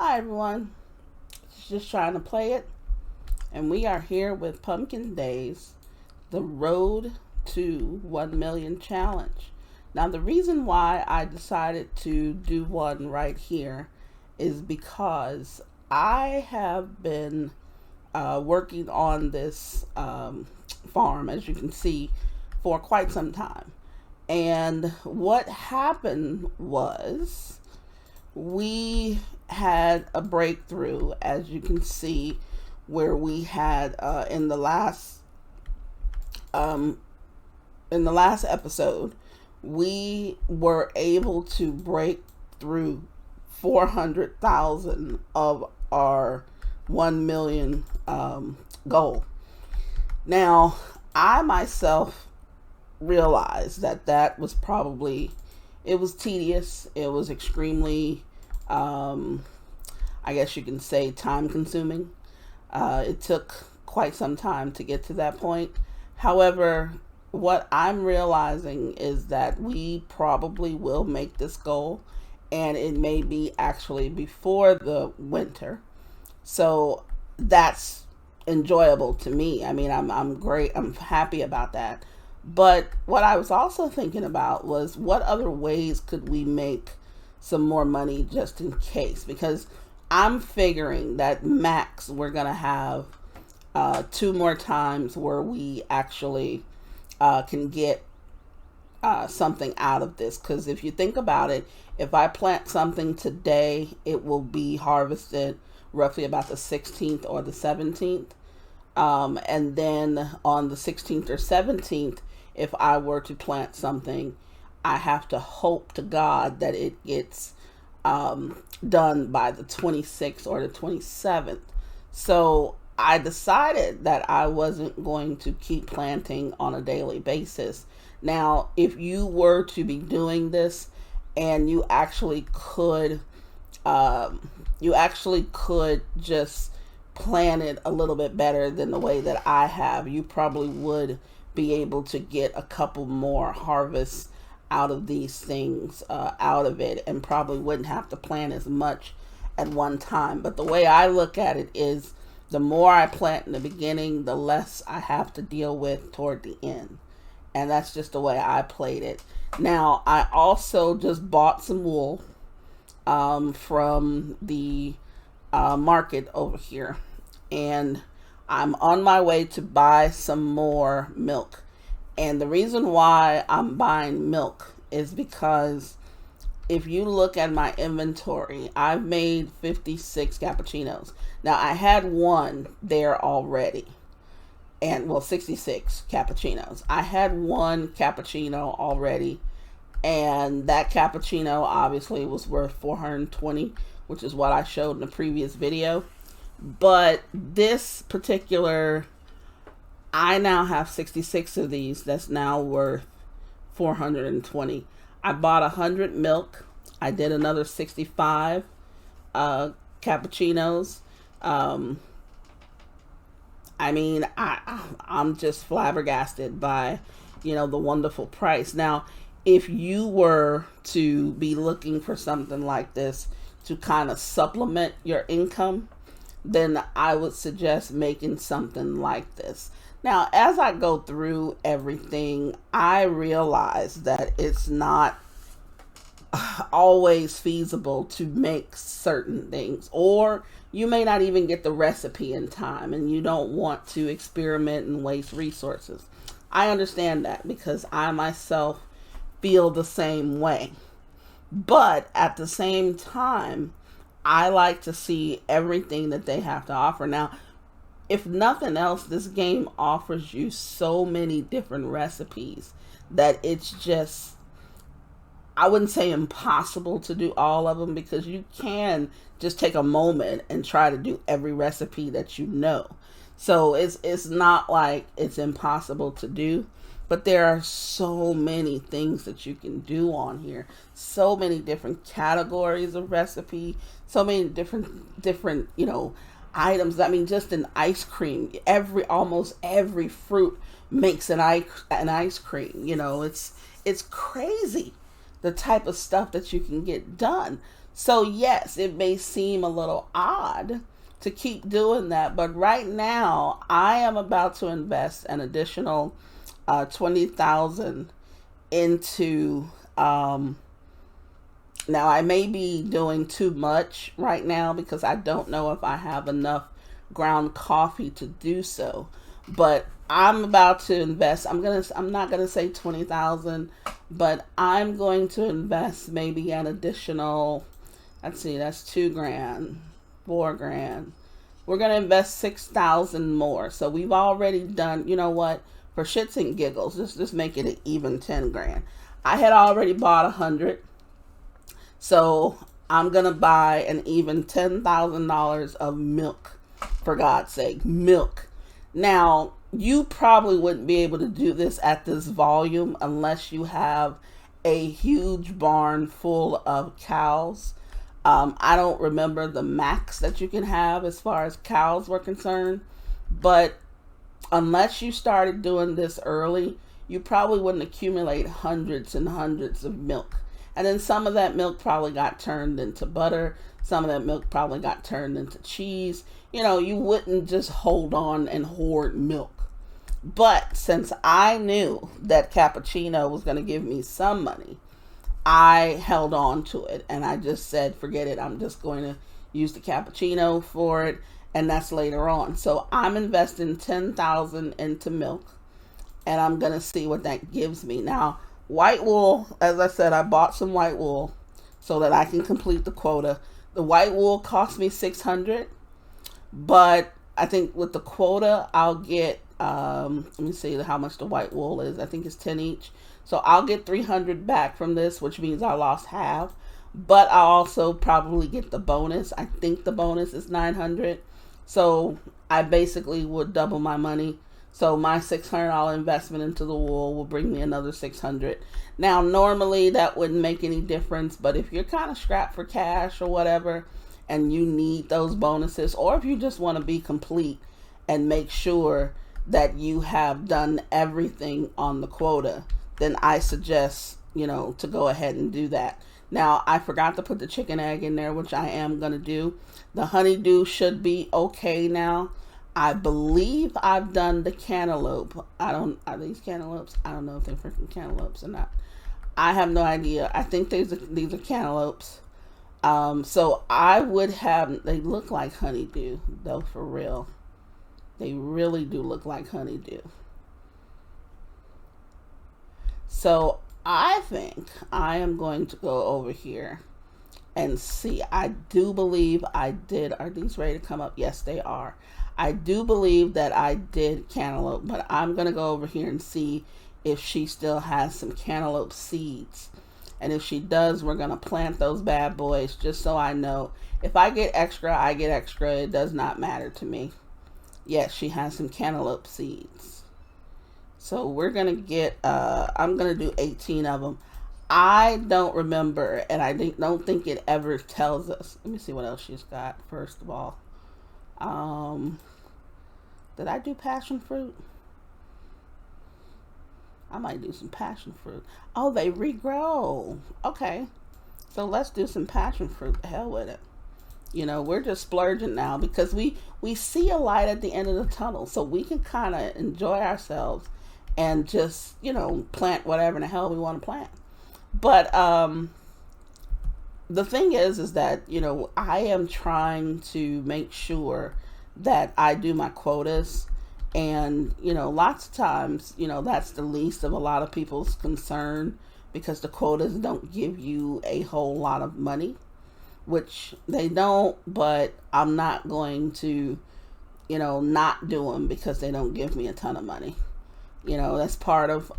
Hi everyone, just trying to play it, and we are here with Pumpkin Days, the Road to 1 Million Challenge. Now the reason why I decided to do one right here is because I have been working on this farm, as you can see, for quite some time. And what happened was we had a breakthrough, as you can see, where we had um, in the last episode, we were able to break through 400,000 of our 1 million goal. Now, I myself realized that that was probably, it was tedious. It was extremely, I guess you can say, time consuming. It took quite some time to get to that point. However, what I'm realizing is that we probably will make this goal, and it may be actually before the winter. So that's enjoyable to me. I mean, I'm great. I'm happy about that. But what I was also thinking about was what other ways could we make some more money just in case? Because I'm figuring that max we're going to have two more times where we actually can get something out of this. Because if you think about it, if I plant something today, it will be harvested roughly about the 16th or the 17th. And then on the 16th or 17th, if I were to plant something, I have to hope to God that it gets done by the 26th or the 27th. So I decided that I wasn't going to keep planting on a daily basis. Now, if you were to be doing this and you actually could just plan it a little bit better than the way that I have, you probably would be able to get a couple more harvests out of these things, out of it, and probably wouldn't have to plant as much at one time. But the way I look at it is the more I plant in the beginning, the less I have to deal with toward the end. And that's just the way I played it. Now, I also just bought some wool from the market over here, and I'm on my way to buy some more milk. And the reason why I'm buying milk is because if you look at my inventory, I've made 56 cappuccinos. Now, I had one there already, and well, 66 cappuccinos. I had one cappuccino already, and that cappuccino obviously was worth 420, which is what I showed in the previous video. But this particular, I now have 66 of these. That's now worth 420. I bought 100 milk. I did another 65 cappuccinos. I mean, I'm just flabbergasted by, the wonderful price. Now, if you were to be looking for something like this to kind of supplement your income, then I would suggest making something like this. Now, as I go through everything, I realize that it's not always feasible to make certain things, or you may not even get the recipe in time and you don't want to experiment and waste resources. I understand that because I myself feel the same way. But at the same time, I like to see everything that they have to offer. Now, if nothing else, this game offers you so many different recipes that it's just, I wouldn't say impossible to do all of them, because you can just take a moment and try to do every recipe that you know. So it's not like it's impossible to do, but there are so many things that you can do on here. So many different categories of recipe, so many different, items. I mean, just in ice cream, almost every fruit makes an ice cream. It's crazy the type of stuff that you can get done. So yes, it may seem a little odd to keep doing that, but right now I am about to invest an additional 20,000 into now I may be doing too much right now because I don't know if I have enough ground coffee to do so, but I'm about to invest. I'm not gonna say 20,000, but I'm going to invest maybe an additional, let's see, that's $2,000, $4,000. We're gonna invest 6,000 more. So we've already done, you know what, for shits and giggles, just make it an even 10,000. I had already bought 100, so I'm gonna buy an even $10,000 of milk, for God's sake, milk. Now, you probably wouldn't be able to do this at this volume unless you have a huge barn full of cows. I don't remember the max that you can have as far as cows were concerned, but unless you started doing this early, you probably wouldn't accumulate hundreds and hundreds of milk. And then some of that milk probably got turned into butter. Some of that milk probably got turned into cheese. You know, you wouldn't just hold on and hoard milk. But since I knew that cappuccino was going to give me some money, I held on to it. And I just said, forget it. I'm just going to use the cappuccino for it. And that's later on. So I'm investing 10,000 into milk. And I'm going to see what that gives me. Now, white wool, as I said, I bought some white wool so that I can complete the quota. The white wool cost me $600, but I think with the quota, I'll get, let me see how much the white wool is. I think it's 10 each. So I'll get 300 back from this, which means I lost half, but I'll also probably get the bonus. I think the bonus is 900. So I basically would double my money. So my $600 investment into the wool will bring me another 600. Now, normally that wouldn't make any difference, but if you're kind of strapped for cash or whatever, and you need those bonuses, or if you just want to be complete and make sure that you have done everything on the quota, then I suggest, you know, to go ahead and do that. Now, I forgot to put the chicken egg in there, which I am going to do. The honeydew should be okay now. I believe I've done the cantaloupe. Are these cantaloupes? I don't know if they're freaking cantaloupes or not. I have no idea. I think these are cantaloupes. So I would have, they look like honeydew, though, for real. They really do look like honeydew. So I think I am going to go over here and see. I do believe I did. Are these ready to come up? Yes, they are. I do believe that I did cantaloupe, but I'm going to go over here and see if she still has some cantaloupe seeds. And if she does, we're going to plant those bad boys just so I know. If I get extra, I get extra. It does not matter to me. Yes, she has some cantaloupe seeds. So we're going to get, I'm going to do 18 of them. I don't remember, and I don't think it ever tells us. Let me see what else she's got, first of all. Did I do passion fruit? I might do some passion fruit. Oh, they regrow. Okay. So let's do some passion fruit. The hell with it. You know, we're just splurging now because we see a light at the end of the tunnel. So we can kind of enjoy ourselves and just, you know, plant whatever in the hell we want to plant. But the thing is that, you know, I am trying to make sure that I do my quotas. And, you know, lots of times, you know, that's the least of a lot of people's concern because the quotas don't give you a whole lot of money, which they don't, but I'm not going to, you know, not do them because they don't give me a ton of money. You know, that's part of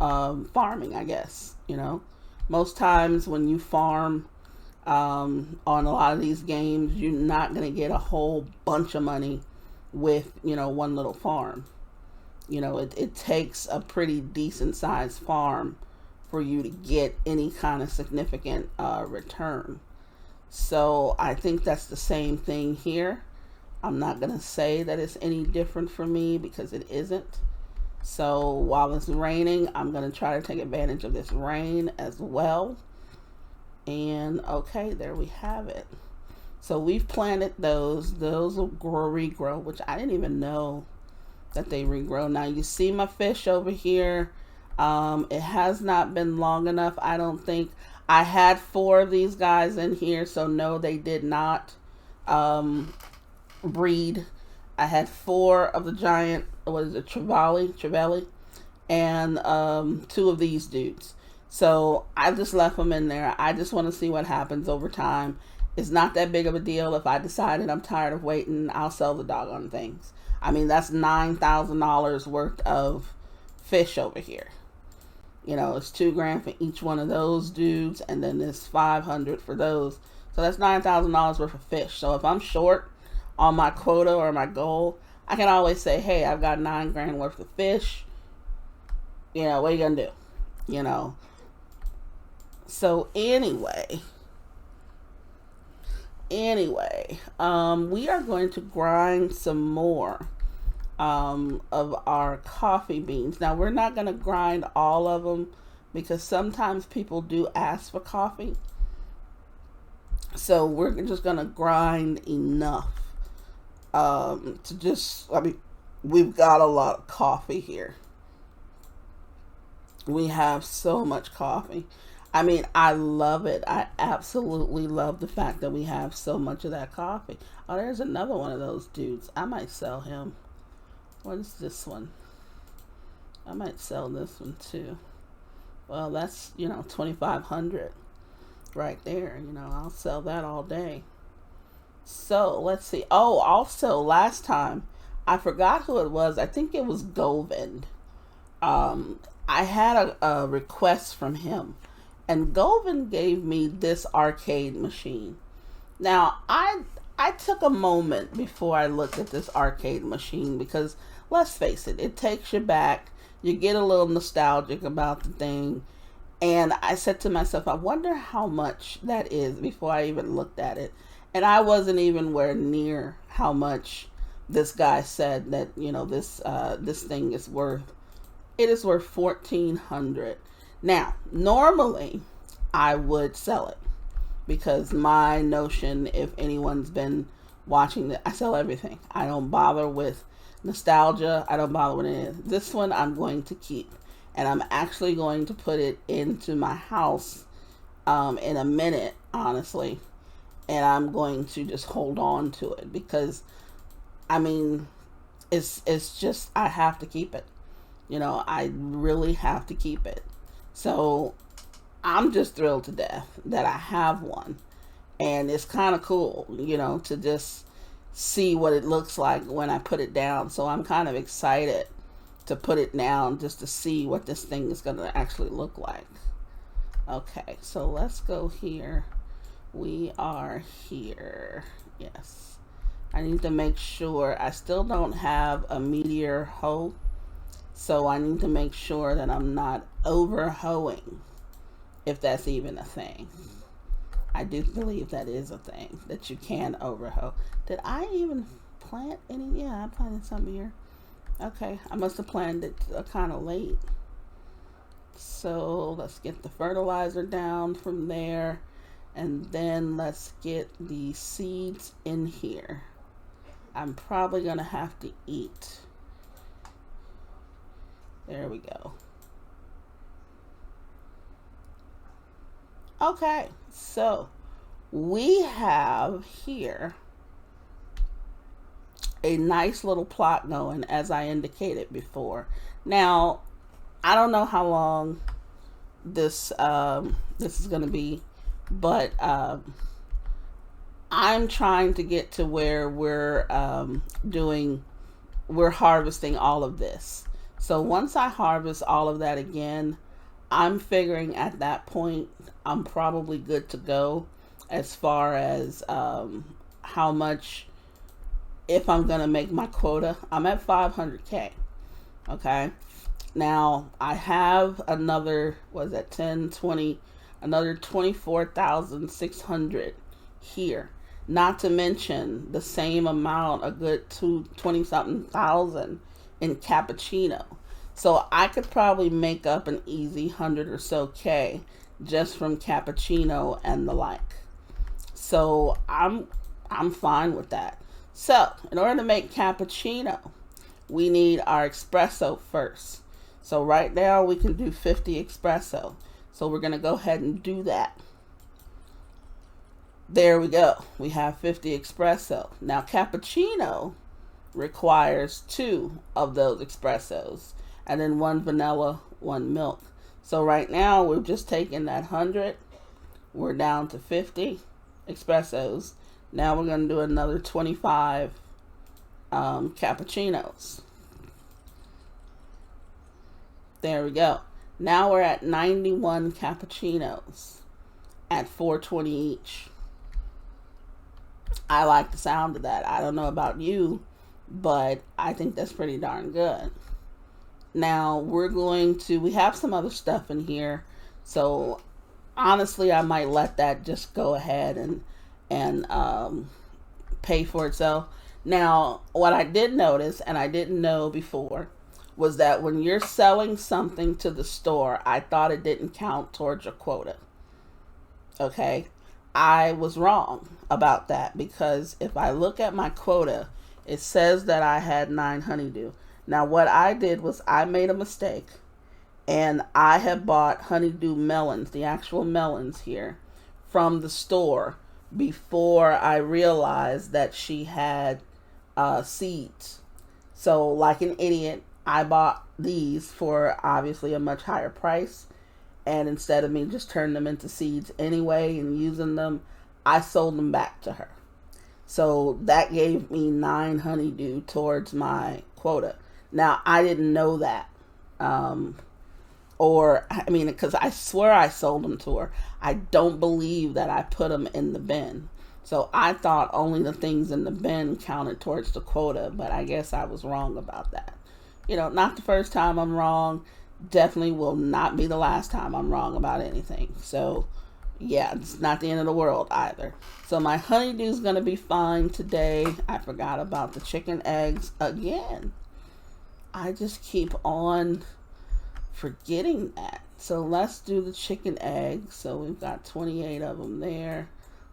farming, I guess. You know, most times when you farm on a lot of these games, you're not going to get a whole bunch of money with, you know, one little farm. You know, it takes a pretty decent sized farm for you to get any kind of significant return. So I think that's the same thing here. I'm not going to say that it's any different for me because it isn't. So while it's raining, I'm going to try to take advantage of this rain as well. And okay, there we have it. So we've planted those. Those will regrow, which I didn't even know that they regrow. Now you see my fish over here. It has not been long enough, I don't think. I had 4 of these guys in here, so no, they did not breed. I had 4 of the giant, what is it, Trevally, and 2 of these dudes. So I just left them in there. I just want to see what happens over time. It's not that big of a deal. If I decided I'm tired of waiting, I'll sell the doggone things. I mean, that's $9,000 worth of fish over here. You know, it's $2,000 for each one of those dudes, and then it's $500 for those. So that's $9,000 worth of fish. So if I'm short on my quota or my goal, I can always say, hey, I've got $9,000 worth of fish. You know, what are you gonna do? You know. So anyway, we are going to grind some more of our coffee beans. Now we're not going to grind all of them because sometimes people do ask for coffee. So we're just going to grind enough to just, I mean, we've got a lot of coffee here. We have so much coffee. I mean, I love it. I absolutely love the fact that we have so much of that coffee. Oh, there's another one of those dudes. I might sell him. What is this one? I might sell this one too. Well, that's, you know, $2,500 right there. You know, I'll sell that all day. So let's see. Oh, also last time I forgot who it was. I think it was Govind. I had a request from him, and Govind gave me this arcade machine. Now I took a moment before I looked at this arcade machine because, let's face it, it takes you back. You get a little nostalgic about the thing. And I said to myself, I wonder how much that is before I even looked at it. And I wasn't even near how much this guy said that, you know, this thing is worth. It is worth $1,400. Now, normally I would sell it because my notion, if anyone's been watching I sell everything. I don't bother with nostalgia. I don't bother with anything. This one I'm going to keep, and I'm actually going to put it into my house in a minute, honestly, and I'm going to just hold on to it because, I mean, it's just, I have to keep it. You know, I really have to keep it. So I'm just thrilled to death that I have one. And it's kind of cool, you know, to just see what it looks like when I put it down. So I'm kind of excited to put it down just to see what this thing is going to actually look like. Okay, so let's go here. We are here. Yes. I need to make sure. I still don't have a meteor hoe. So I need to make sure that I'm not over hoeing, if that's even a thing. I do believe that is a thing, that you can over hoe. Did I even plant any? Yeah, I planted some here. Okay, I must have planted it kind of late. So let's get the fertilizer down from there. And then let's get the seeds in here. I'm probably going to have to eat. There we go. Okay, so we have here a nice little plot going, as I indicated before. Now, I don't know how long this is going to be, but I'm trying to get to where we're harvesting all of this. So once I harvest all of that again, I'm figuring at that point I'm probably good to go as far as how much, if I'm going to make my quota. I'm at 500K. Okay. Now I have another, what is that, 10, 20, another 24,600 here. Not to mention the same amount, a good 20 something thousand in cappuccino. So I could probably make up an easy 100 or so K just from cappuccino and the like. So I'm fine with that. So in order to make cappuccino, we need our espresso first. So right now we can do 50 espresso. So we're going to go ahead and do that. There we go. We have 50 espresso. Now cappuccino requires 2 of those espressos, and then 1 vanilla, 1 milk. So right now we've just taken that 100. We're down to 50 espressos. Now we're going to do another 25 cappuccinos. There we go. Now we're at 91 cappuccinos at $4.20 each. I like the sound of that. I don't know about you, but I think that's pretty darn good. Now we have some other stuff in here. So honestly, I might let that just go ahead and pay for itself. Now, what I did notice, and I didn't know before, was that when you're selling something to the store, I thought it didn't count towards your quota. Okay? I was wrong about that, because if I look at my quota, it says that I had 9 honeydew. Now, what I did was I made a mistake, and I had bought honeydew melons, the actual melons here, from the store before I realized that she had seeds. So, like an idiot, I bought these for obviously a much higher price, and instead of me just turning them into seeds anyway and using them, I sold them back to her. So that gave me 9 honeydew towards my quota. Now, I didn't know that. Because I swear I sold them to her. I don't believe that I put them in the bin. So I thought only the things in the bin counted towards the quota, but I guess I was wrong about that. Not the first time I'm wrong. Definitely will not be the last time I'm wrong about anything. So, yeah, it's not the end of the world either. So my honeydew is going to be fine today. I forgot about the chicken eggs again. I just keep on forgetting that. So let's do the chicken eggs. So we've got 28 of them there.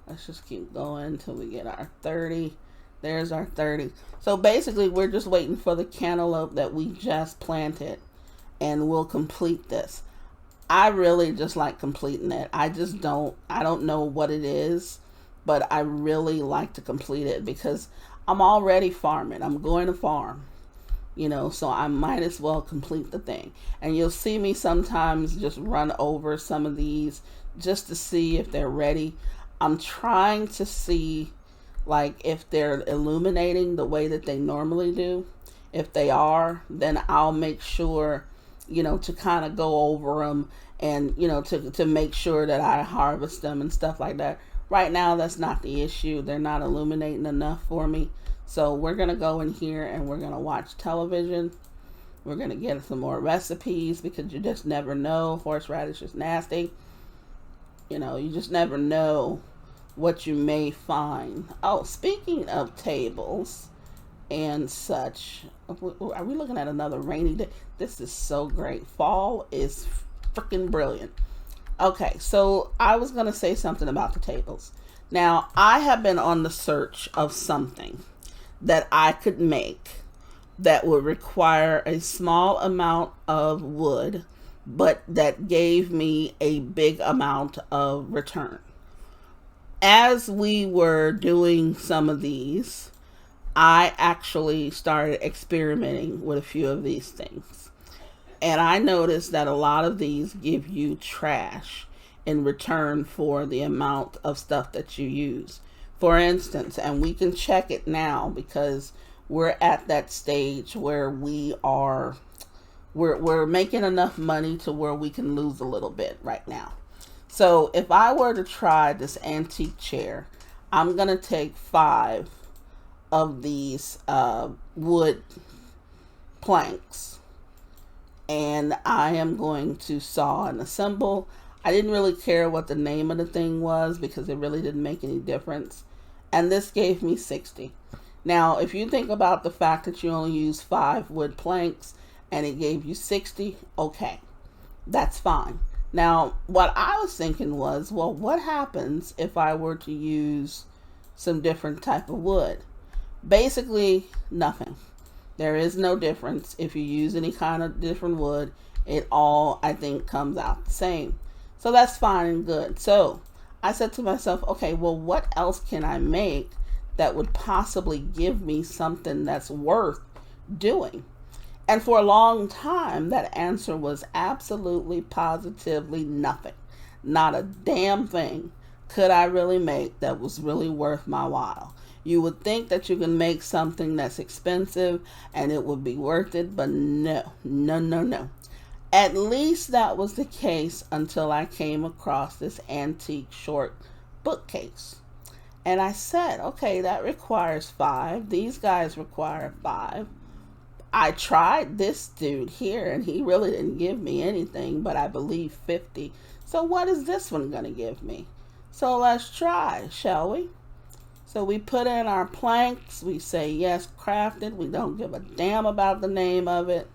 Let's just keep going until we get our 30. There's our 30. So basically, we're just waiting for the cantaloupe that we just planted, and we'll complete this. I really just like completing it. I don't know what it is, but I really like to complete it because I'm already farming. I'm going to farm, so I might as well complete the thing. And you'll see me sometimes just run over some of these just to see if they're ready. I'm trying to see if they're illuminating the way that they normally do. If they are, then I'll make sure, to kind of go over them and, to make sure that I harvest them and stuff like that. Right now, that's not the issue. They're not illuminating enough for me. So we're going to go in here and we're going to watch television. We're going to get some more recipes because you just never know. Horseradish is nasty. You just never know what you may find. Oh, speaking of tables and such, are we looking at another rainy day? This is so great. Fall is freaking brilliant. Okay, so I was going to say something about the tables. Now, I have been on the search of something that I could make that would require a small amount of wood, but that gave me a big amount of return. As we were doing some of these, I actually started experimenting with a few of these things. And I noticed that a lot of these give you trash in return for the amount of stuff that you use. For instance, and we can check it now because we're at that stage where we're making enough money to where we can lose a little bit right now. So if I were to try this antique chair, I'm going to take 5 of these wood planks, and I am going to saw and assemble. I didn't really care what the name of the thing was because it really didn't make any difference. And this gave me 60. Now, if you think about the fact that you only use 5 wood planks and it gave you 60, okay, that's fine. Now, what I was thinking was, well, what happens if I were to use some different type of wood? Basically, nothing. There is no difference. If you use any kind of different wood, it all, I think, comes out the same. So that's fine and good. So I said to myself, okay, well, what else can I make that would possibly give me something that's worth doing? And for a long time, that answer was absolutely, positively nothing. Not a damn thing could I really make that was really worth my while. You would think that you can make something that's expensive and it would be worth it, but no, no, no, no. At least that was the case until I came across this antique short bookcase. And I said, okay, that requires 5. These guys require 5. I tried this dude here and he really didn't give me anything, but I believe 50. So what is this one going to give me? So let's try, shall we? So we put in our planks. We say, yes, crafted. We don't give a damn about the name of it.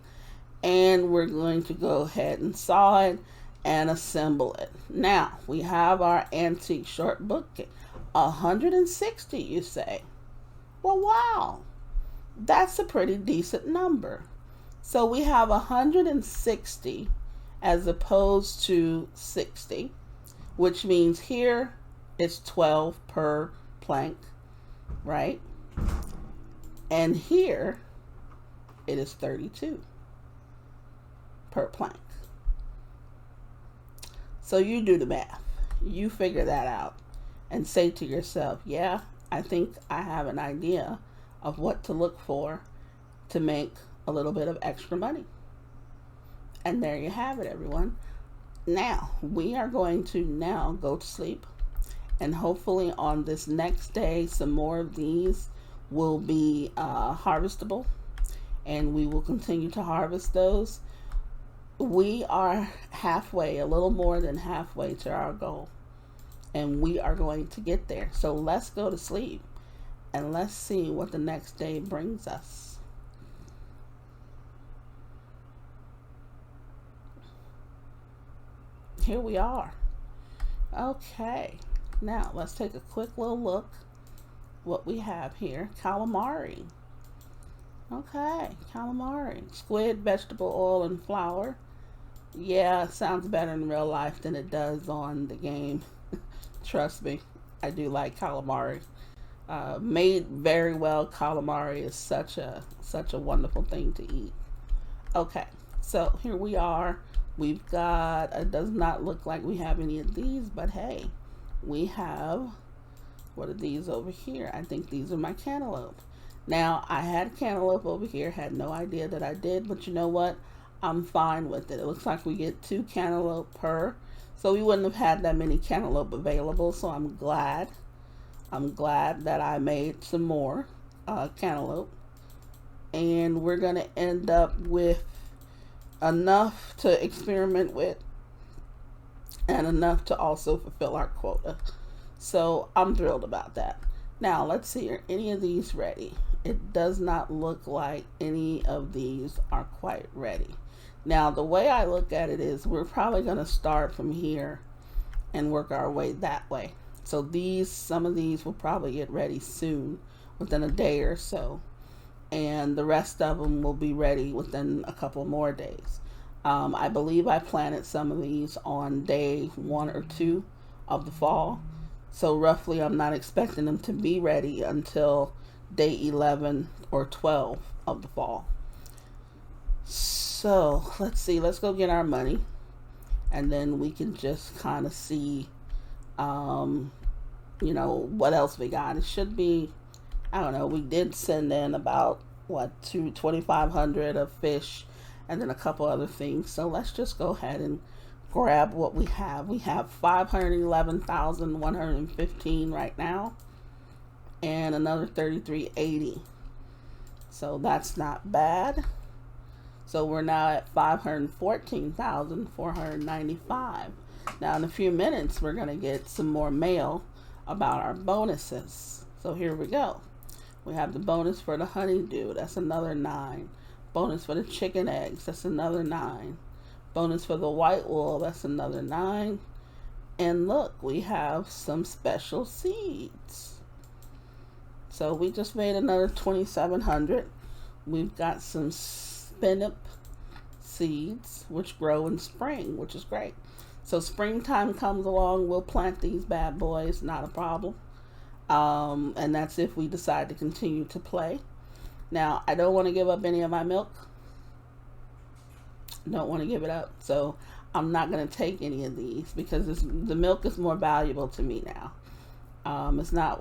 And we're going to go ahead and saw it and assemble it. Now, we have our antique short bookcase. 160, you say? Well, wow. That's a pretty decent number. So we have 160 as opposed to 60, which means here it's 12 per plank, right? And here it is 32 per plank. So you do the math. You figure that out and say to yourself, yeah, I think I have an idea of what to look for to make a little bit of extra money. And there you have it, everyone. Now, we are going to now go to sleep. And hopefully on this next day, some more of these will be harvestable. And we will continue to harvest those. We are halfway, a little more than halfway to our goal. And we are going to get there. So let's go to sleep. And let's see what the next day brings us. Here we are. Okay. Now, let's take a quick little look what we have here. Calamari. Okay, calamari. Squid, vegetable oil, and flour. Yeah, sounds better in real life than it does on the game. Trust me, I do like calamari. Made very well, calamari is such a wonderful thing to eat. Okay, so here we are. We've got, it does not look like we have any of these, but hey, we have, what are these over here? I think these are my cantaloupe. Now, I had cantaloupe over here, had no idea that I did, but you know what? I'm fine with it. It looks like we get 2 cantaloupe per, so we wouldn't have had that many cantaloupe available, so I'm glad. I'm glad that I made some more cantaloupe. And we're going to end up with enough to experiment with and enough to also fulfill our quota. So I'm thrilled about that. Now, let's see, are any of these ready? It does not look like any of these are quite ready. Now, the way I look at it is we're probably going to start from here and work our way that way. So these, some of these will probably get ready soon, within a day or so. And the rest of them will be ready within a couple more days. I believe I planted some of these on day 1 or 2 of the fall. So roughly I'm not expecting them to be ready until day 11 or 12 of the fall. So let's see, let's go get our money. And then we can just kind of see, you know, what else we got. It should be, I don't know, we did send in about, what, 2,500 of fish and then a couple other things. So let's just go ahead and grab what we have. We have 511,115 right now and another 3380. So that's not bad. So we're now at 514,495. Now in a few minutes we're going to get some more mail about our bonuses. So here we go. We have the bonus for the honeydew, that's another 9. Bonus for the chicken eggs, that's another 9. Bonus for the white wool, that's another 9. And look, we have some special seeds. So we just made another 2,700. We've got some Spinach Seeds, which grow in spring, which is great. So springtime comes along, we'll plant these bad boys, not a problem. And that's if we decide to continue to play. Now, I don't want to give up any of my milk. Don't want to give it up. So I'm not going to take any of these because the milk is more valuable to me now.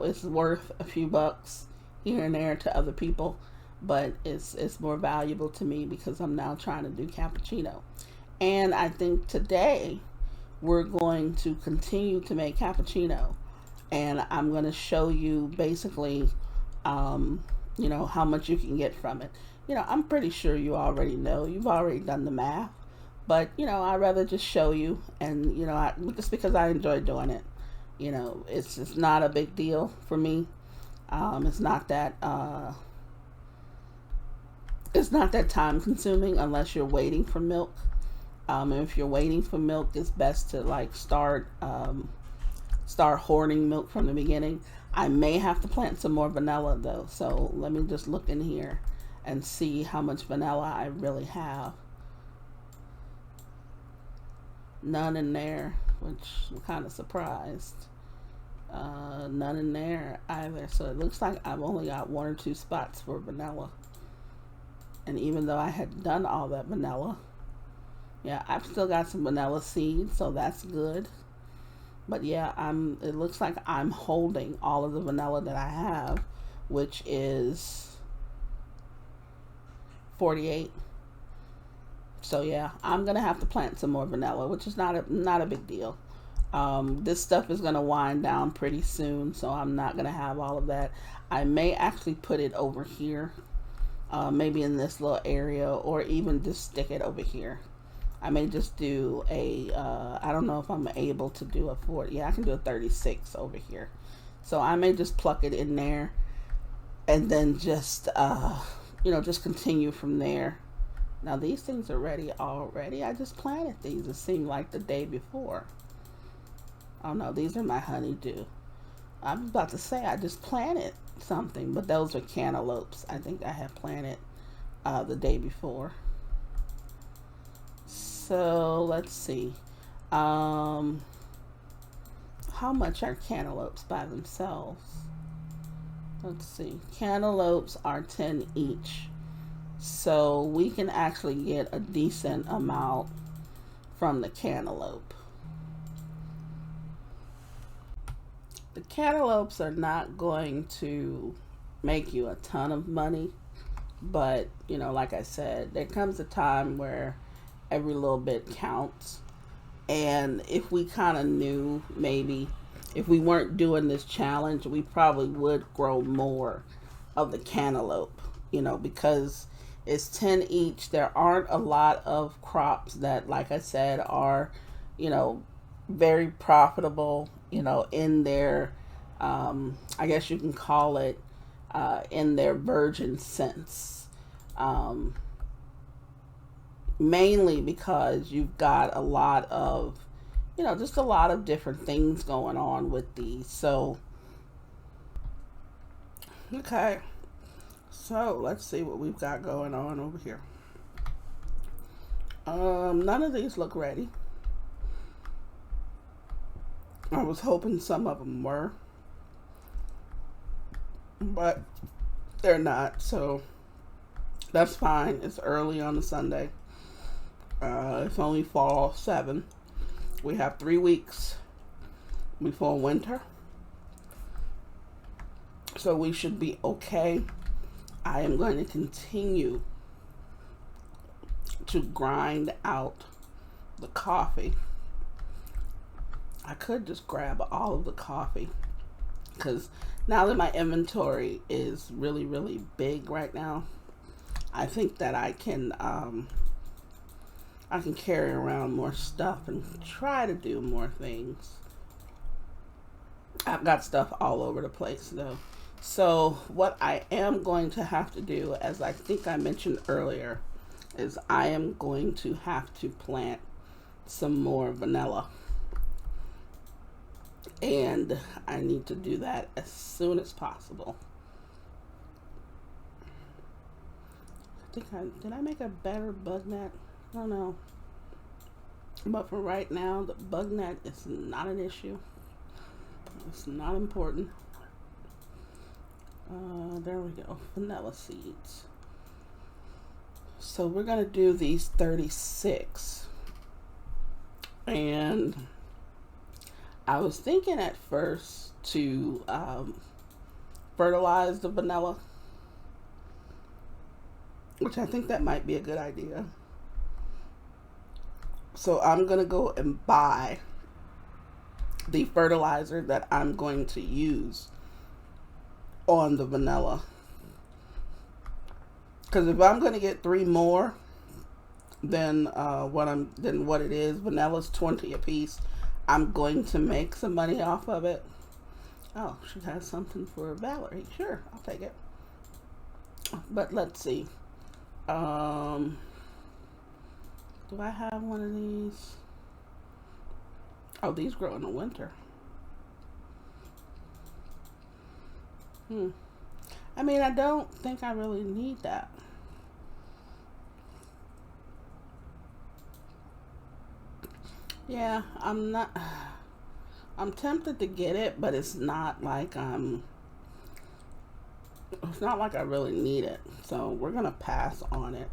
It's worth a few bucks here and there to other people, but it's more valuable to me because I'm now trying to do cappuccino. And I think today we're going to continue to make cappuccino, and I'm going to show you basically, how much you can get from it. I'm pretty sure you already know. You've already done the math, but I'd rather just show you, and just because I enjoy doing it. It's not a big deal for me. It's not that time consuming unless you're waiting for milk. And if you're waiting for milk, it's best to start hoarding milk from the beginning. I may have to plant some more vanilla though, so let me just look in here and see how much vanilla I really have. None in there, which I'm kind of surprised. None in there either, so it looks like I've only got 1 or 2 spots for vanilla. And even though I had done all that vanilla, yeah, I've still got some vanilla seeds, so that's good. But yeah, it looks like I'm holding all of the vanilla that I have, which is 48. So yeah, I'm gonna have to plant some more vanilla, which is not a big deal. This stuff is gonna wind down pretty soon, so I'm not gonna have all of that. I may actually put it over here, maybe in this little area, or even just stick it over here. I may just do I don't know if I'm able to do a 40. Yeah, I can do a 36 over here. So I may just pluck it in there and then just continue from there. Now these things are ready already. I just planted these. It seemed like the day before. Oh no, these are my honeydew. I was about to say I just planted something, but those are cantaloupes. I think I had planted the day before. So let's see. How much are cantaloupes by themselves? Let's see. Cantaloupes are 10 each. So we can actually get a decent amount from the cantaloupe. The cantaloupes are not going to make you a ton of money, but like I said, there comes a time where every little bit counts. And if we kind of knew, maybe if we weren't doing this challenge, we probably would grow more of the cantaloupe, because it's 10 each. There aren't a lot of crops that, like I said, are very profitable, in their I guess you can call it in their virgin sense. Mainly because you've got a lot of, just a lot of different things going on with these. So, okay. So, let's see what we've got going on over here. None of these look ready. I was hoping some of them were, but they're not. So, that's fine. It's early on a Sunday. It's only fall 7. We have 3 weeks before winter, so we should be okay. I am going to continue to grind out the coffee. I could just grab all of the coffee because now that my inventory is really, really big right now, I think that I can carry around more stuff and try to do more things. I've got stuff all over the place though. So what I am going to have to do, as I think I mentioned earlier, is I am going to have to plant some more vanilla. And I need to do that as soon as possible. Did I make a better bug net? I don't know. But for right now, the bug net is not an issue. It's not important. There we go. Vanilla seeds. So we're going to do these 36. And I was thinking at first to fertilize the vanilla, which I think that might be a good idea. So I'm going to go and buy the fertilizer that I'm going to use on the vanilla. Because if I'm going to get 3 more than what it is, vanilla's 20 a piece, I'm going to make some money off of it. Oh, she has something for Valerie. Sure, I'll take it. But let's see. Do I have one of these? Oh, these grow in the winter. I mean, I don't think I really need that. Yeah, I'm tempted to get it, but it's not like I really need it. So we're going to pass on it.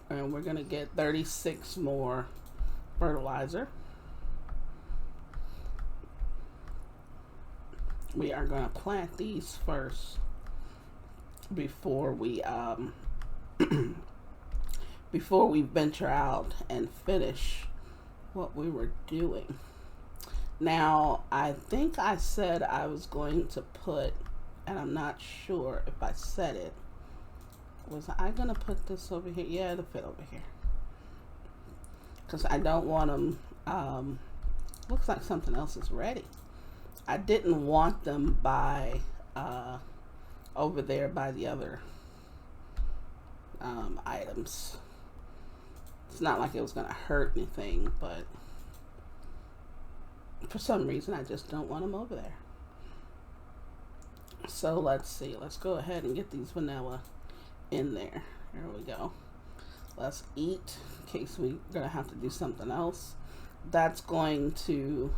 And we're going to get 36 more fertilizer. We are going to plant these first before we venture out and finish what we were doing. Now, I think I said I was going to put, and I'm not sure if I said it, was I going to put this over here? Yeah, it'll fit over here. Because I don't want them, looks like something else is ready. I didn't want them by, over there by the other items. It's not like it was going to hurt anything, but for some reason I just don't want them over there. So let's see. Let's go ahead and get these vanilla in there. There we go. Let's eat in case we're going to have to do something else. That's going to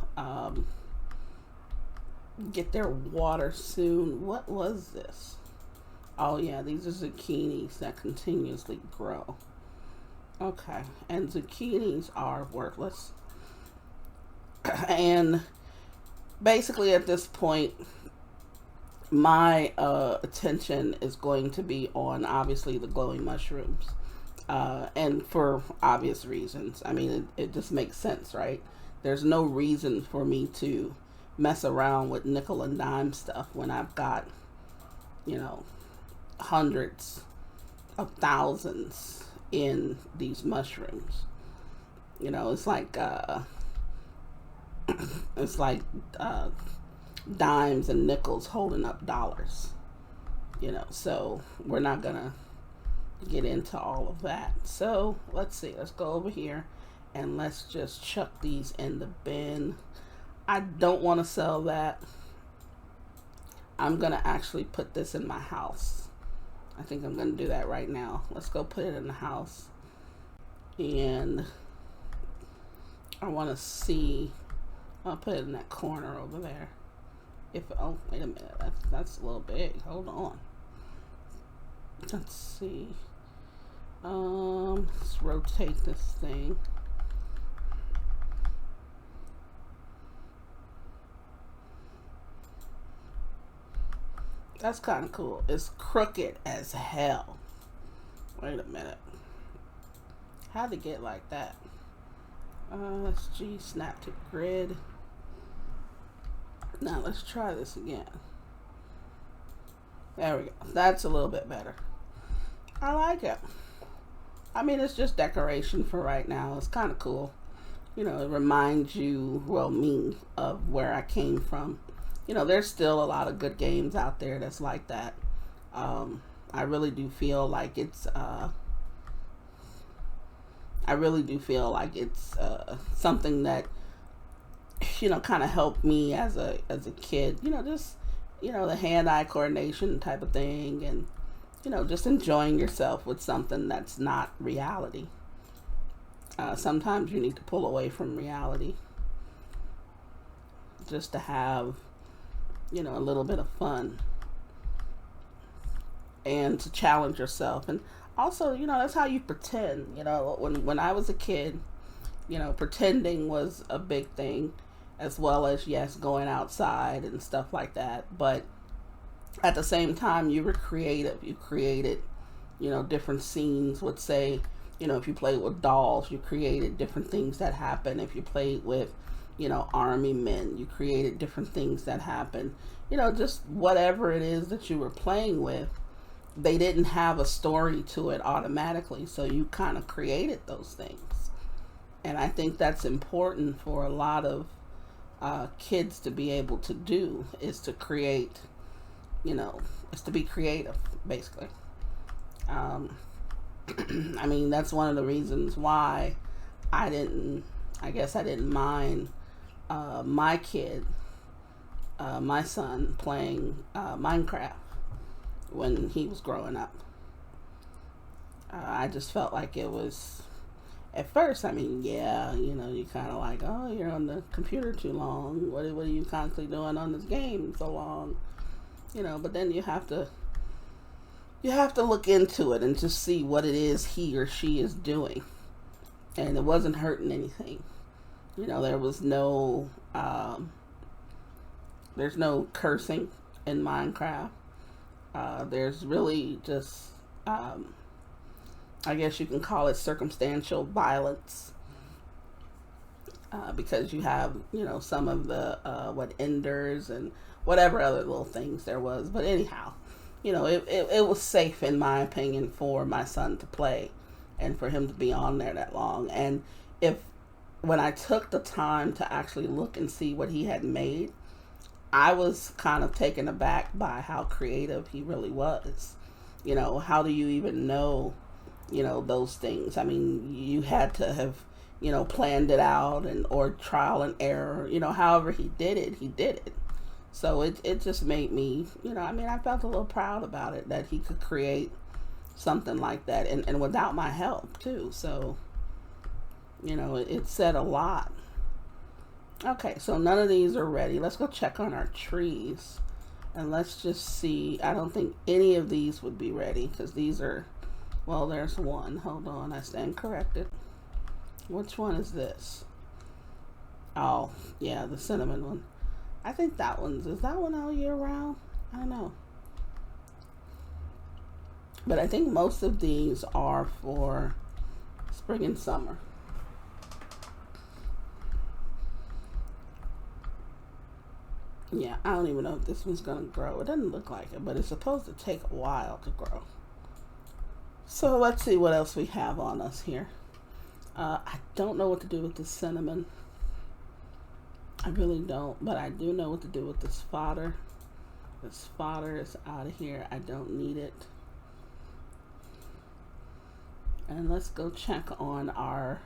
get their water soon. What was this? Oh yeah, these are zucchinis that continuously grow. Okay, and zucchinis are worthless. And basically at this point, my attention is going to be on obviously the glowing mushrooms. And for obvious reasons. I mean, it just makes sense, right? There's no reason for me to mess around with nickel and dime stuff when I've got, hundreds of thousands in these mushrooms. It's like dimes and nickels holding up dollars. So we're not gonna get into all of that. So let's see. Let's go over here and let's just chuck these in the bin. I don't want to sell that. I'm gonna actually put this in my house. I think I'm going to do that right now. Let's go put it in the house. And I want to see. I'll put it in that corner over there. Oh, wait a minute. That's a little big. Hold on. Let's see. Let's rotate this thing. That's kind of cool. It's crooked as hell. Wait a minute. How'd it get like that? Let's snap to grid. Now let's try this again. There we go. That's a little bit better. I like it. I mean, it's just decoration for right now. It's kind of cool. It reminds you, me, of where I came from. There's still a lot of good games out there that's like that. I really do feel like it's I really do feel like it's something that, kind of helped me as a kid. Just the hand-eye coordination type of thing, and just enjoying yourself with something that's not reality. Sometimes you need to pull away from reality just to have, a little bit of fun and to challenge yourself. And also, that's how you pretend. When I was a kid, pretending was a big thing, as well as, yes, going outside and stuff like that. But at the same time, you were creative. You created, different scenes. Would say, if you played with dolls, you created different things that happen. If you played with, army men, you created different things that happen. Just whatever it is that you were playing with, they didn't have a story to it automatically. So you kind of created those things. And I think that's important for a lot of kids to be able to do, is to create, is to be creative, basically. I mean, that's one of the reasons why I didn't mind my kid, my son, playing Minecraft when he was growing up. I just felt like it was, at first, you kind of like, oh, you're on the computer too long. What are you constantly doing on this game so long? But then you have to look into it and just see what it is he or she is doing. And it wasn't hurting anything. There was no, there's no cursing in Minecraft. There's really just, I guess you can call it circumstantial violence. Because you have, some of the, enders and whatever other little things there was. But anyhow, it was safe, in my opinion, for my son to play and for him to be on there that long. And when I took the time to actually look and see what he had made, I was kind of taken aback by how creative he really was. How do you even know, those things? I mean, you had to have, planned it out or trial and error, however he did it. So it just made me, I felt a little proud about it, that he could create something like that, and without my help too. So, it said a lot. Okay, so none of these are ready. Let's go check on our trees, and let's just see. I don't think any of these would be ready, because these are, well, there's one. Hold on, I stand corrected. Which one is this? Oh, yeah, the cinnamon one. I think is that one all year round? I don't know. But I think most of these are for spring and summer. Yeah, I don't even know if this one's going to grow. It doesn't look like it, but it's supposed to take a while to grow. So let's see what else we have on us here. I don't know what to do with the cinnamon. I really don't, but I do know what to do with this fodder. This fodder is out of here. I don't need it. And let's go check on our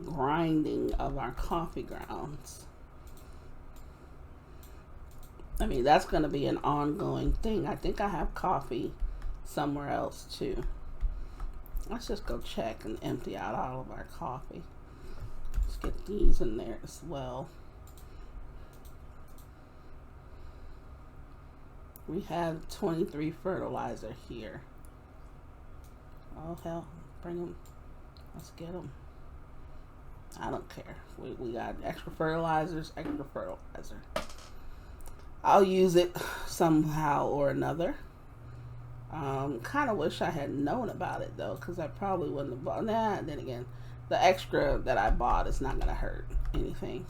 grinding of our coffee grounds. That's going to be an ongoing thing. I think I have coffee somewhere else too. Let's just go check and empty out all of our coffee. Let's get these in there as well. We have 23 fertilizer here. Oh hell, bring them. Let's get them. I don't care. We got extra fertilizer. I'll use it somehow or another. Kind of wish I had known about it though, because I probably wouldn't have bought. Then again, the extra that I bought is not going to hurt anything.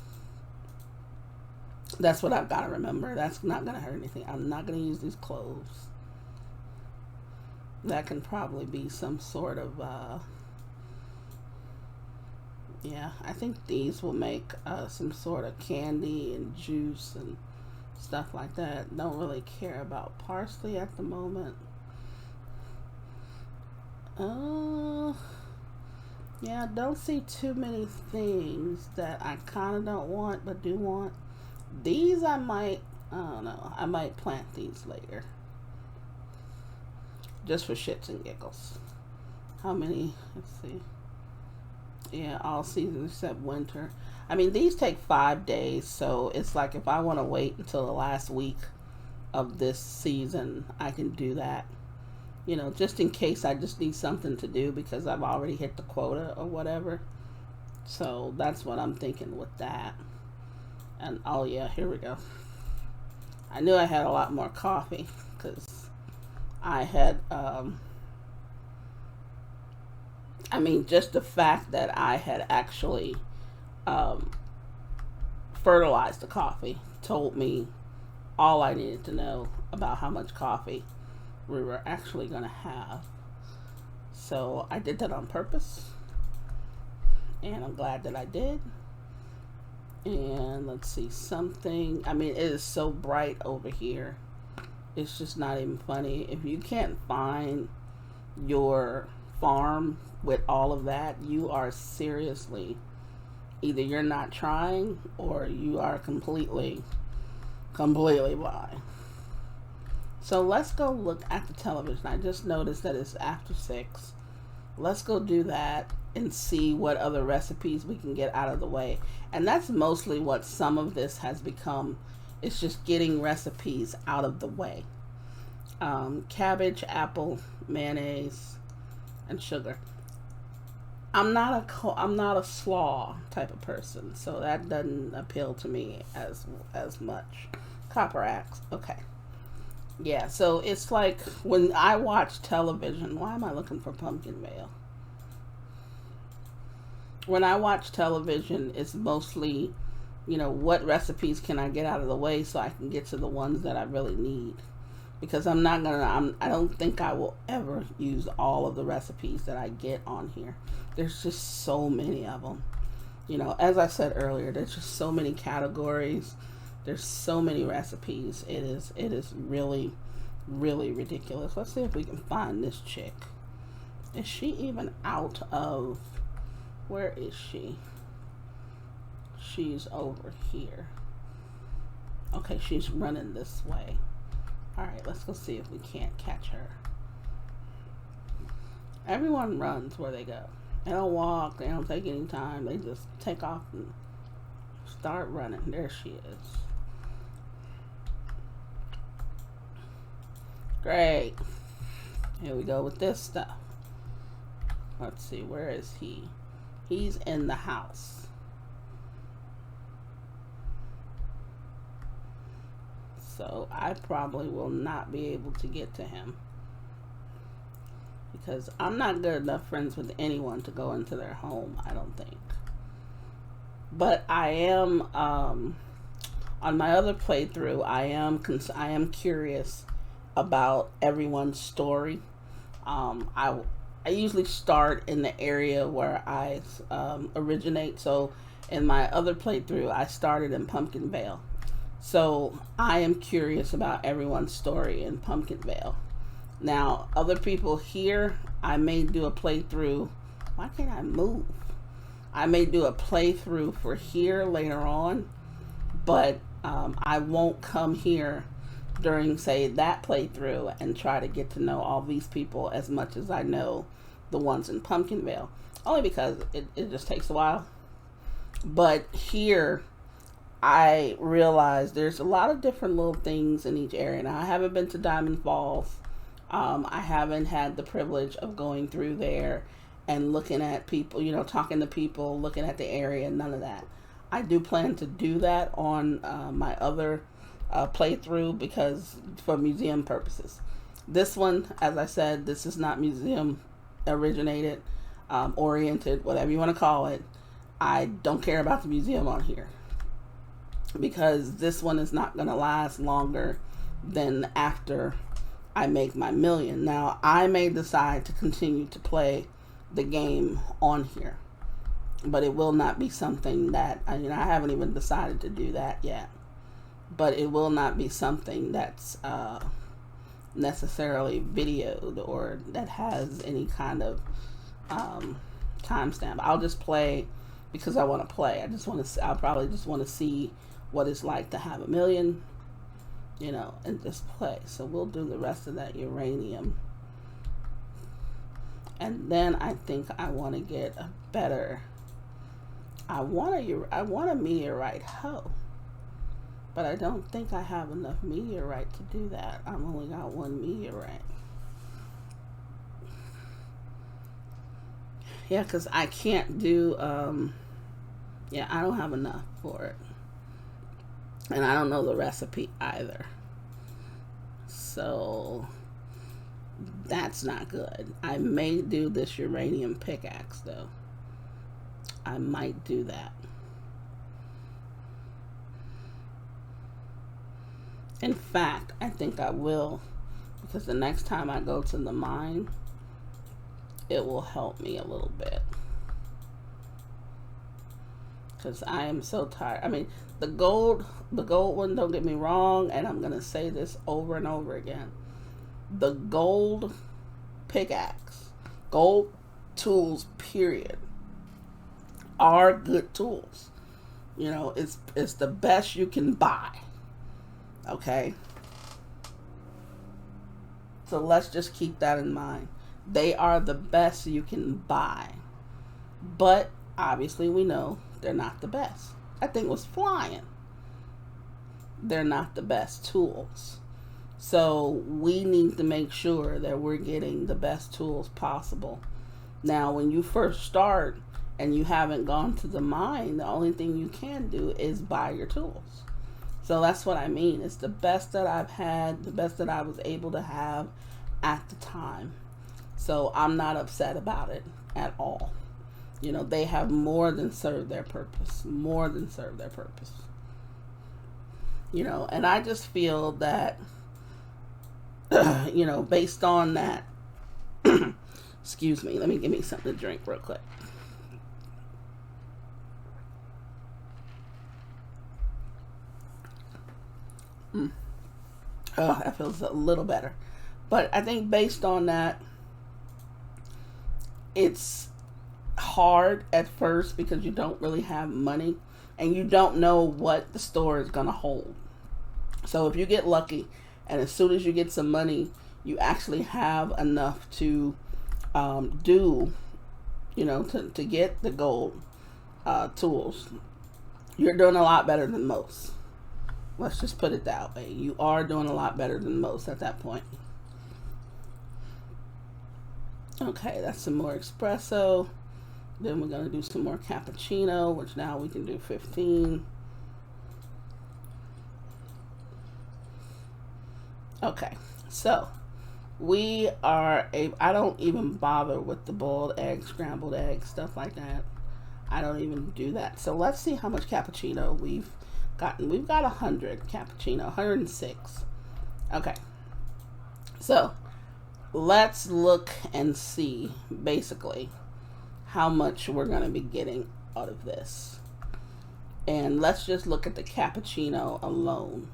That's what I've got to remember. That's not going to hurt anything. I'm not going to use these cloves. That can probably be some sort of, yeah, I think these will make some sort of candy and juice and stuff like that. Don't really care about parsley at the moment. Yeah, I don't see too many things that I kind of don't want but do want. These I don't know, I might plant these later. Just for shits and giggles. How many? Let's see. Yeah, all seasons except winter. I mean, these take 5 days, so it's like if I want to wait until the last week of this season, I can do that. Just in case I just need something to do because I've already hit the quota or whatever. So that's what I'm thinking with that. And oh yeah, here we go. I knew I had a lot more coffee because I had, just the fact that I had actually um, fertilized the coffee told me all I needed to know about how much coffee we were actually going to have. So I did that on purpose, and I'm glad that I did. And let's see something. I mean, it is so bright over here. It's just not even funny. If you can't find your farm with all of that, you are seriously, either you're not trying or you are completely blind. So let's go look at the television. I just noticed that it's after 6. Let's go do that and see what other recipes we can get out of the way. And that's mostly what some of this has become. It's just getting recipes out of the way. Cabbage, apple, mayonnaise, and sugar. I'm not a slaw type of person, so that doesn't appeal to me as much. Copper axe. Okay. Yeah, so it's like when I watch television, why am I looking for pumpkin veil? When I watch television, it's mostly, what recipes can I get out of the way so I can get to the ones that I really need. Because I don't think I will ever use all of the recipes that I get on here. There's just so many of them. As I said earlier, there's just so many categories. There's so many recipes. It is really, really ridiculous. Let's see if we can find this chick. Is she even out of... Where is she? She's over here. Okay, she's running this way. Alright, let's go see if we can't catch her. Everyone runs where they go. They don't walk. They don't take any time. They just take off and start running. There she is. Great. Here we go with this stuff. Let's see, where is he? He's in the house. So I probably will not be able to get to him. Because I'm not good enough friends with anyone to go into their home, I don't think. But I am, on my other playthrough, I am curious about everyone's story. I usually start in the area where I originate. So in my other playthrough, I started in Pumpkinvale. So I am curious about everyone's story in Pumpkinvale. Now, other people here, I may do a playthrough. Why can't I move? I may do a playthrough for here later on, but I won't come here during, say, that playthrough and try to get to know all these people as much as I know the ones in Pumpkinvale. Only because it just takes a while. But here, I realize there's a lot of different little things in each area. Now, I haven't been to Diamond Falls. I haven't had the privilege of going through there and looking at people, talking to people, looking at the area, none of that. I do plan to do that on my other playthrough because for museum purposes. This one, as I said, this is not museum originated, oriented, whatever you want to call it. I don't care about the museum on here because this one is not going to last longer than after I make my million. Now, I may decide to continue to play the game on here, but it will not be something that, I haven't even decided to do that yet, but it will not be something that's necessarily videoed or that has any kind of timestamp. I'll just play because I want to play. I'll probably just want to see what it's like to have 1 million, you know, and just play. So we'll do the rest of that uranium. And then I think I want to get a better, I want a meteorite hoe. But I don't think I have enough meteorite to do that. I've only got 1 meteorite. Yeah, because I can't do, yeah, I don't have enough for it. And I don't know the recipe either. So that's not good. I may do this uranium pickaxe though. I might do that. In fact, I think I will, because the next time I go to the mine, it will help me a little bit. Because I am so tired. I mean, the gold one, don't get me wrong, and I'm going to say this over and over again. The gold pickaxe, gold tools, period, are good tools. You know, it's the best you can buy. Okay? So let's just keep that in mind. They are the best you can buy. But obviously we know they're not the best. That thing was flying. They're not the best tools. So we need to make sure that we're getting the best tools possible. Now, when you first start and you haven't gone to the mine, the only thing you can do is buy your tools. So that's what I mean. It's the best that I've had, the best that I was able to have at the time. So I'm not upset about it at all. You know, they have more than served their purpose. More than served their purpose. You know, and I just feel that, you know, based on that, excuse me, let me give me something to drink real quick. Oh, that feels a little better. But I think based on that, it's hard at first because you don't really have money and you don't know what the store is going to hold. So if you get lucky and as soon as you get some money, you actually have enough to do, you know, to get the gold tools, you're doing a lot better than most. Let's just put it that way. You are doing a lot better than most at that point. Okay, that's some more espresso. Then we're going to do some more cappuccino, which now we can do 15. Okay, so we are I don't even bother with the boiled eggs, scrambled eggs, stuff like that. I don't even do that. So let's see how much cappuccino we've gotten. We've got 100 cappuccino, 106. Okay, so let's look and see basically how much we're going to be getting out of this. And let's just look at the cappuccino alone.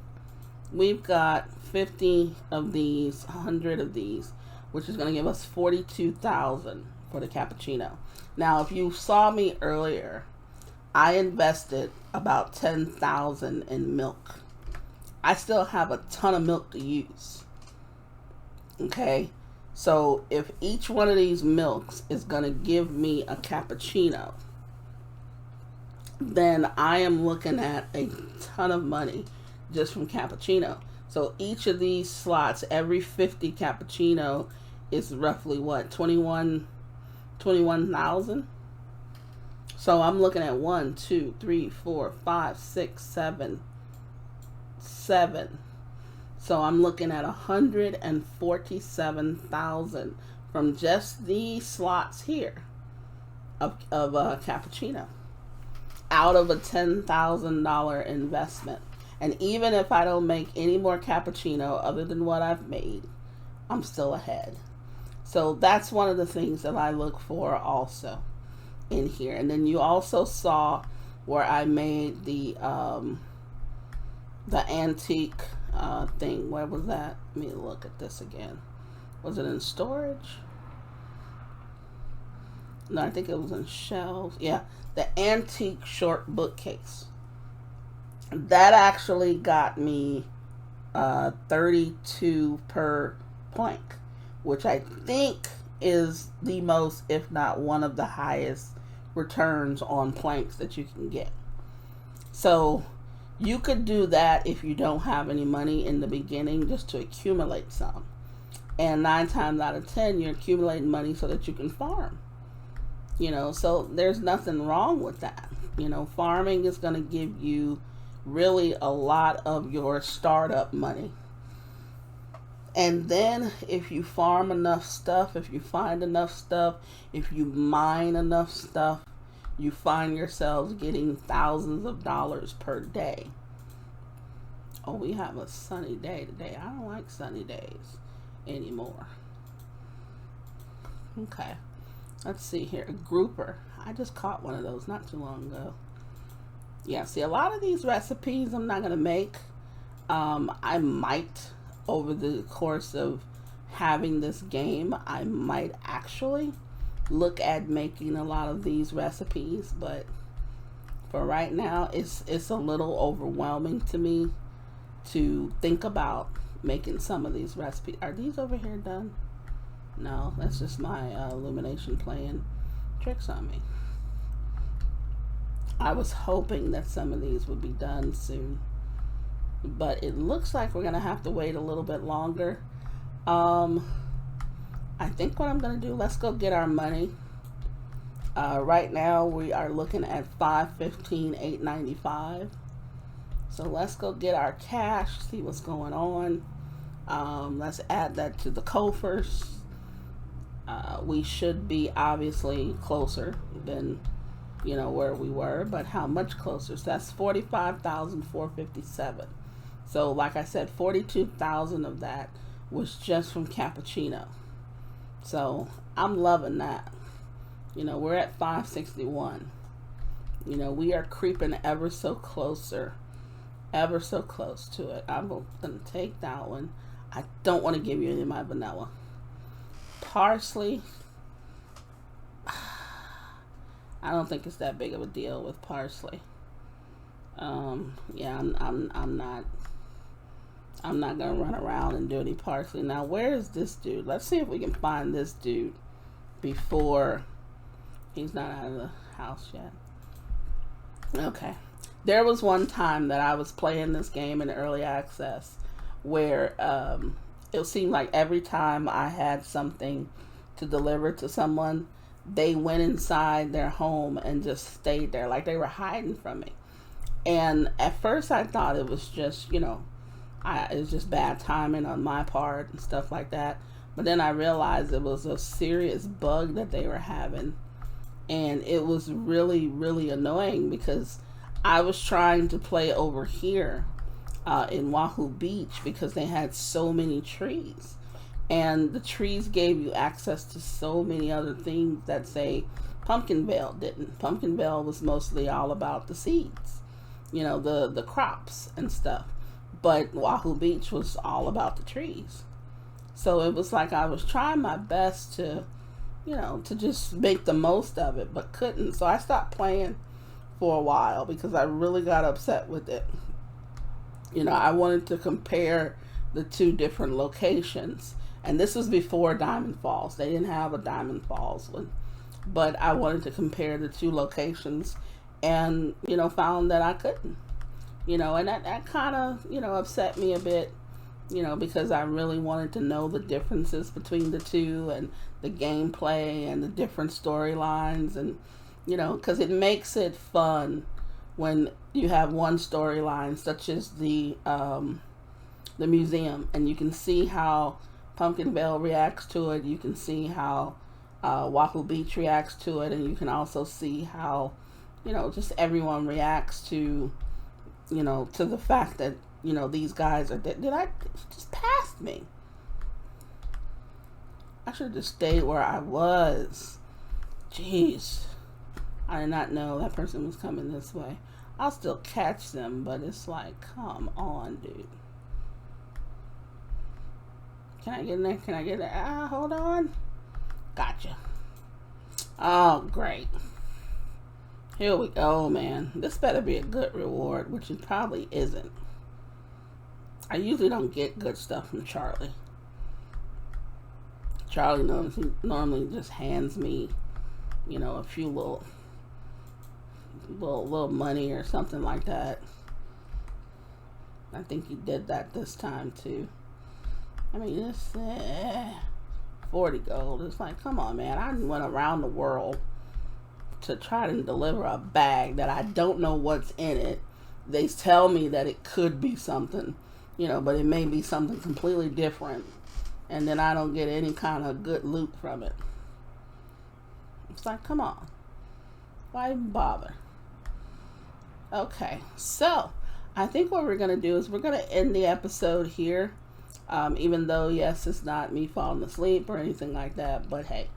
We've got 50 of these, 100 of these, which is going to give us 42,000 for the cappuccino. Now, if you saw me earlier, I invested about 10,000 in milk. I still have a ton of milk to use. Okay? So if each one of these milks is going to give me a cappuccino, then I am looking at a ton of money just from cappuccino. So each of these slots, every 50 cappuccino is roughly what, 21,000? So I'm looking at 1, 2, 3, 4, 5, 6, 7. So I'm looking at 147,000 from just these slots here of cappuccino out of a $10,000 investment. And even if I don't make any more cappuccino other than what I've made, I'm still ahead. So that's one of the things that I look for also in here. And then you also saw where I made the antique thing. Where was that? Let me look at this again. Was it in storage? No, I think it was in shelves. Yeah, the antique short bookcase. That actually got me 32 per plank, which I think is the most, if not one of the highest returns on planks that you can get. So you could do that if you don't have any money in the beginning, just to accumulate some. And 9 times out of 10, you're accumulating money so that you can farm. So there's nothing wrong with that. Farming is going to give you really a lot of your startup money. And then if you farm enough stuff, if you find enough stuff, if you mine enough stuff, you find yourselves getting thousands of dollars per day. Oh, we have a sunny day today. I don't like sunny days anymore. Okay. Let's see here. A grouper. I just caught one of those not too long ago. Yeah, see, a lot of these recipes I'm not going to make. I might, over the course of having this game, I might actually look at making a lot of these recipes, but for right now, it's a little overwhelming to me to think about making some of these recipes. Are these over here done? No, that's just my illumination playing tricks on me. I was hoping that some of these would be done soon, but it looks like we're gonna have to wait a little bit longer. I think what I'm gonna do, let's go get our money. Right now we are looking at $515, $895. So let's go get our cash, see what's going on. Let's add that to the coffers. We should be obviously closer than where we were, but how much closer? So that's 45,457. So like I said, 42,000 of that was just from cappuccino. So I'm loving that. We're at 561. We are creeping ever so close to it. I'm going to take that one. I don't want to give you any of my vanilla. Parsley, I don't think it's that big of a deal with parsley. Yeah, I'm not gonna run around and do any parsley. Now, where is this dude? Let's see if we can find this dude before he's not out of the house yet. Okay. There was one time that I was playing this game in early access where it seemed like every time I had something to deliver to someone, they went inside their home and just stayed there, like they were hiding from me. And at first I thought it was just, it was just bad timing on my part and stuff like that. But then I realized it was a serious bug that they were having. And it was really, really annoying because I was trying to play over here in Wahoo Beach because they had so many trees. And the trees gave you access to so many other things that, say, Pumpkinville didn't. Pumpkinville was mostly all about the seeds, the crops and stuff. But Wahoo Beach was all about the trees. So it was like I was trying my best to, to just make the most of it, but couldn't. So I stopped playing for a while because I really got upset with it. I wanted to compare the two different locations. And this was before Diamond Falls. They didn't have a Diamond Falls one. But I wanted to compare the two locations and, found that I couldn't. And that kind of, upset me a bit, because I really wanted to know the differences between the two and the gameplay and the different storylines. And, because it makes it fun when you have one storyline, such as the museum, and you can see how Pumpkinville reacts to it. You can see how Wahoo Beach reacts to it, and you can also see how, just everyone reacts to, to the fact that, these guys are dead. Did I just passed me? I should have just stayed where I was. Jeez. I did not know that person was coming this way. I'll still catch them, but it's like, come on, dude. Can I get in there? Hold on. Gotcha. Oh, great. Here we go, man. This better be a good reward, which it probably isn't. I usually don't get good stuff from Charlie. Charlie normally just hands me, a few little money or something like that. I think he did that this time too. I mean, this 40 gold. It's like, come on, man. I went around the world to try to deliver a bag that I don't know what's in it. They tell me that it could be something, but it may be something completely different. And then I don't get any kind of good loot from it. It's like, come on. Why even bother? Okay, so I think what we're going to do is we're going to end the episode here. Even though, yes, it's not me falling asleep or anything like that. But hey,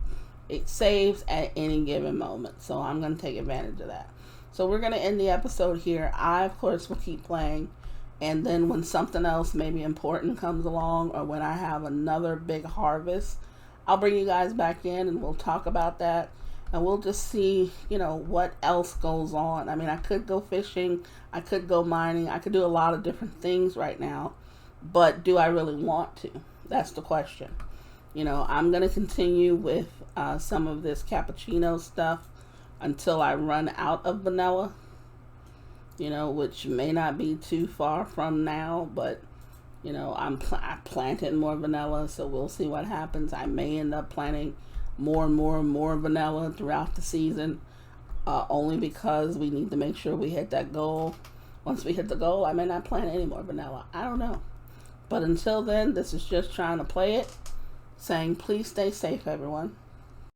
it saves at any given moment. So I'm going to take advantage of that. So we're going to end the episode here. I, of course, will keep playing. And then when something else maybe important comes along, or when I have another big harvest, I'll bring you guys back in and we'll talk about that. And we'll just see, what else goes on. I mean, I could go fishing. I could go mining. I could do a lot of different things right now. But do I really want to? That's the question. I'm going to continue with some of this cappuccino stuff until I run out of vanilla. Which may not be too far from now, but I planted more vanilla, so we'll see what happens. I may end up planting more and more and more vanilla throughout the season, only because we need to make sure we hit that goal. Once we hit the goal, I may not plant any more vanilla. I don't know. But until then, this is just trying to play it, saying please stay safe, everyone.